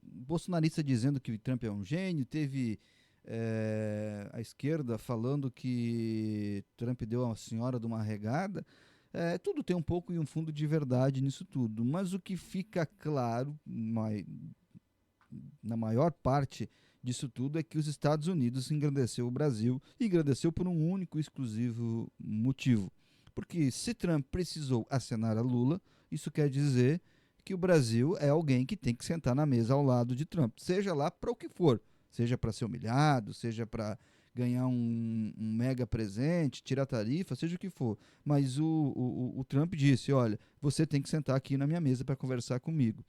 bolsonarista dizendo que o Trump é um gênio, teve a esquerda falando que Trump deu a senhora de uma regada. Tudo tem um pouco e um fundo de verdade nisso tudo, mas o que fica claro, na maior parte disso tudo, é que os Estados Unidos engrandeceu o Brasil e engrandeceu por um único e exclusivo motivo. Porque se Trump precisou acenar a Lula, isso quer dizer que o Brasil é alguém que tem que sentar na mesa ao lado de Trump, seja lá para o que for, seja para ser humilhado, seja para ganhar um mega presente, tirar tarifa, seja o que for. Mas o Trump disse: olha, você tem que sentar aqui na minha mesa para conversar comigo.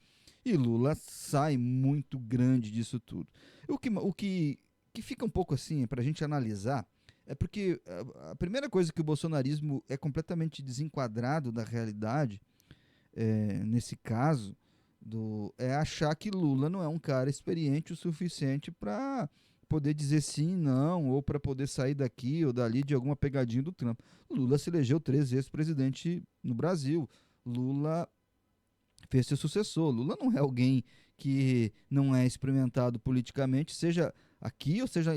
E Lula sai muito grande disso tudo. O que fica um pouco assim para a gente analisar é porque a primeira coisa que o bolsonarismo é completamente desenquadrado da realidade, nesse caso, é achar que Lula não é um cara experiente o suficiente para poder dizer sim, não, ou para poder sair daqui ou dali de alguma pegadinha do Trump. Lula se elegeu 3 vezes presidente no Brasil. Lula fez seu sucessor. Lula não é alguém que não é experimentado politicamente, seja aqui ou seja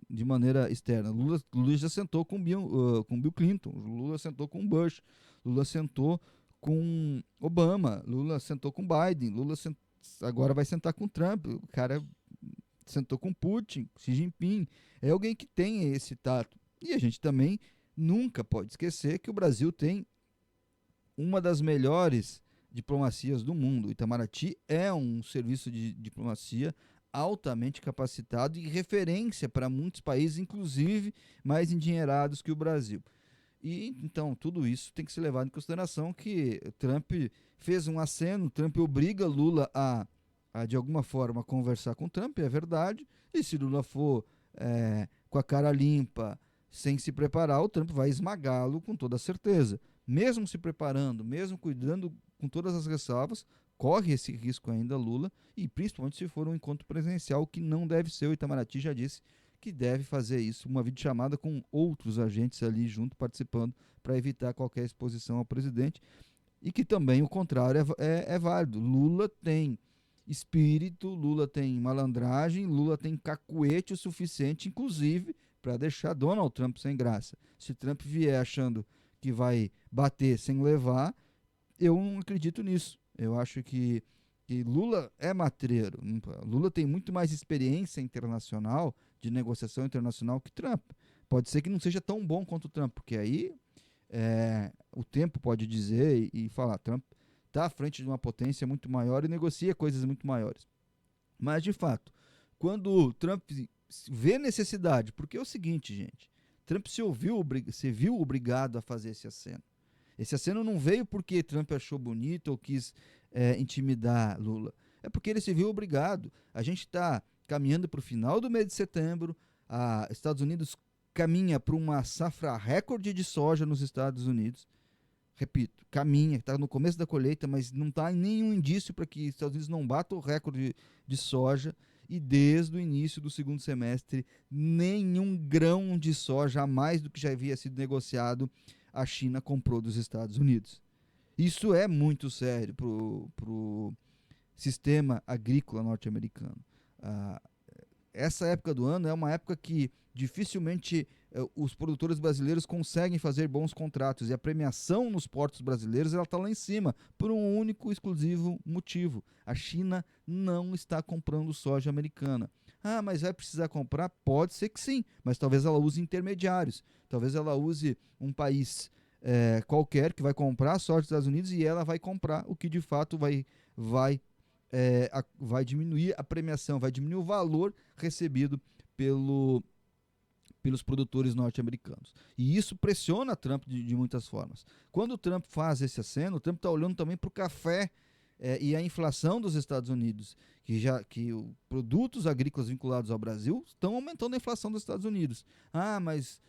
de maneira externa. Lula já sentou com Bill Clinton, Lula sentou com Bush, Lula sentou com Obama, Lula sentou com Biden, agora vai sentar com Trump, o cara sentou com Putin, Xi Jinping. É alguém que tem esse tato. E a gente também nunca pode esquecer que o Brasil tem uma das melhores diplomacias do mundo. O Itamaraty é um serviço de diplomacia altamente capacitado e referência para muitos países, inclusive mais endinheirados que o Brasil. E então tudo isso tem que ser levado em consideração, que Trump fez um aceno, Trump obriga Lula a de alguma forma conversar com Trump, é verdade, e se Lula for com a cara limpa, sem se preparar, o Trump vai esmagá-lo com toda certeza. Mesmo se preparando, mesmo cuidando com todas as ressalvas, corre esse risco ainda Lula, e principalmente se for um encontro presencial, que não deve ser. O Itamaraty já disse que deve fazer isso, uma videochamada com outros agentes ali junto, participando, para evitar qualquer exposição ao presidente, e que também o contrário é válido. Lula tem espírito, Lula tem malandragem, Lula tem cacuete o suficiente, inclusive, para deixar Donald Trump sem graça. Se Trump vier achando que vai bater sem levar, eu não acredito nisso. Eu acho que Lula é matreiro. Lula tem muito mais experiência internacional, de negociação internacional, que Trump. Pode ser que não seja tão bom quanto o Trump, porque aí o tempo pode dizer e falar: Trump está à frente de uma potência muito maior e negocia coisas muito maiores. Mas, de fato, quando Trump vê necessidade, porque é o seguinte, gente, Trump se viu obrigado a fazer esse aceno. Esse aceno não veio porque Trump achou bonito ou quis intimidar Lula. É porque ele se viu obrigado. A gente está caminhando para o final do mês de setembro. Estados Unidos caminha para uma safra recorde de soja nos Estados Unidos. Repito, caminha, está no começo da colheita, mas não está nenhum indício para que os Estados Unidos não batam o recorde de soja. E desde o início do segundo semestre, nenhum grão de soja, a mais do que já havia sido negociado, a China comprou dos Estados Unidos. Isso é muito sério para o sistema agrícola norte-americano. Ah, Essa época do ano é uma época que dificilmente os produtores brasileiros conseguem fazer bons contratos, e a premiação nos portos brasileiros está lá em cima por um único e exclusivo motivo: a China não está comprando soja americana. Mas vai precisar comprar? Pode ser que sim, mas talvez ela use intermediários, talvez ela use um país qualquer que vai comprar a soja dos Estados Unidos, e ela vai comprar o que de fato vai diminuir a premiação, vai diminuir o valor recebido pelos produtores norte-americanos. E isso pressiona Trump de muitas formas. Quando o Trump faz esse aceno, o Trump está olhando também para o café e a inflação dos Estados Unidos, que produtos agrícolas vinculados ao Brasil estão aumentando a inflação dos Estados Unidos. Mas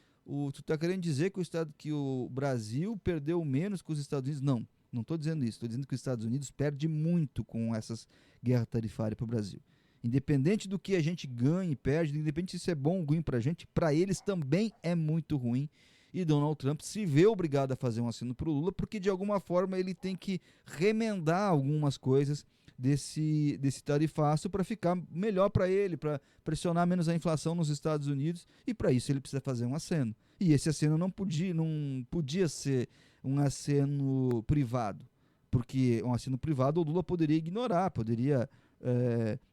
tu está querendo dizer que o Brasil perdeu menos que os Estados Unidos? Não. Não estou dizendo isso, estou dizendo que os Estados Unidos perde muito com essas guerras tarifárias para o Brasil. Independente do que a gente ganha e perde, independente se isso é bom ou ruim para a gente, para eles também é muito ruim. E Donald Trump se vê obrigado a fazer um aceno para o Lula, porque de alguma forma ele tem que remendar algumas coisas desse tarifaço para ficar melhor para ele, para pressionar menos a inflação nos Estados Unidos, e para isso ele precisa fazer um aceno. E esse aceno não podia ser um aceno privado, porque um aceno privado o Lula poderia ignorar, poderia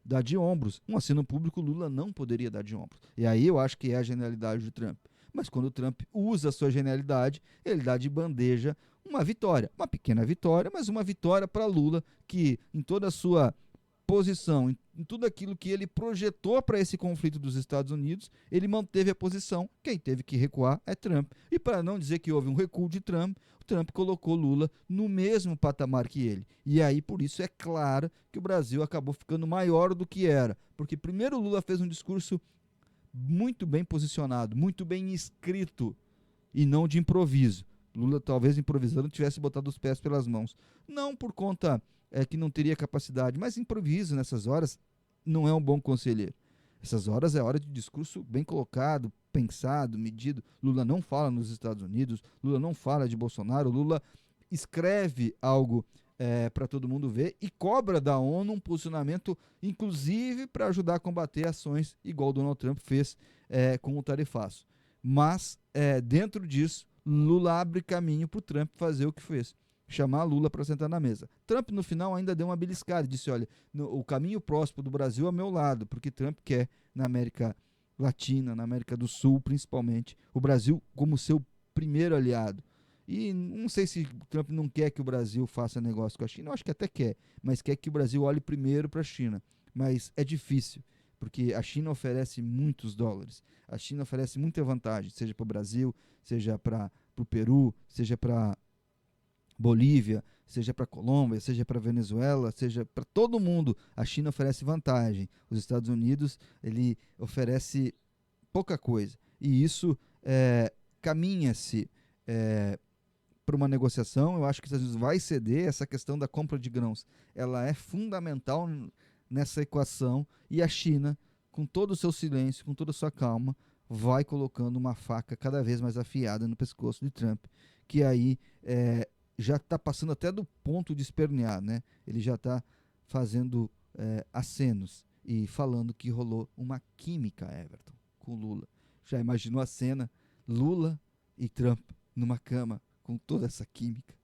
dar de ombros. Um aceno público Lula não poderia dar de ombros. E aí eu acho que é a genialidade do Trump. Mas quando o Trump usa a sua genialidade, ele dá de bandeja uma vitória. Uma pequena vitória, mas uma vitória para Lula, que em toda a sua posição, em tudo aquilo que ele projetou para esse conflito dos Estados Unidos, ele manteve a posição. Quem teve que recuar é Trump. E para não dizer que houve um recuo de Trump, o Trump colocou Lula no mesmo patamar que ele. E aí, por isso, é claro que o Brasil acabou ficando maior do que era. Porque primeiro o Lula fez um discurso muito bem posicionado, muito bem escrito, e não de improviso. Lula, talvez improvisando, tivesse botado os pés pelas mãos. Não por conta que não teria capacidade, mas improviso nessas horas não é um bom conselheiro. Essas horas é hora de discurso bem colocado, pensado, medido. Lula não fala nos Estados Unidos, Lula não fala de Bolsonaro, Lula escreve algo para todo mundo ver e cobra da ONU um posicionamento, inclusive para ajudar a combater ações igual o Donald Trump fez com o tarifaço. Mas, dentro disso, Lula abre caminho para o Trump fazer o que fez, chamar Lula para sentar na mesa. Trump, no final, ainda deu uma beliscada e disse, olha, o caminho próximo do Brasil é ao meu lado, porque Trump quer, na América Latina, na América do Sul, principalmente, o Brasil como seu primeiro aliado. E não sei se Trump não quer que o Brasil faça negócio com a China, eu acho que até quer, mas quer que o Brasil olhe primeiro para a China. Mas é difícil, porque a China oferece muitos dólares, a China oferece muita vantagem, seja para o Brasil, seja para o Peru, seja para Bolívia, seja para Colômbia, seja para Venezuela, seja para todo mundo. A China oferece vantagem. Os Estados Unidos, ele oferece pouca coisa. E isso caminha-se para uma negociação. Eu acho que os Estados Unidos vai ceder. Essa questão da compra de grãos, ela é fundamental nessa equação. E a China, com todo o seu silêncio, com toda a sua calma, vai colocando uma faca cada vez mais afiada no pescoço de Trump, que aí já está passando até do ponto de espernear, né? Ele já está fazendo acenos e falando que rolou uma química, Everton, com Lula. Já imaginou a cena? Lula e Trump numa cama com toda essa química.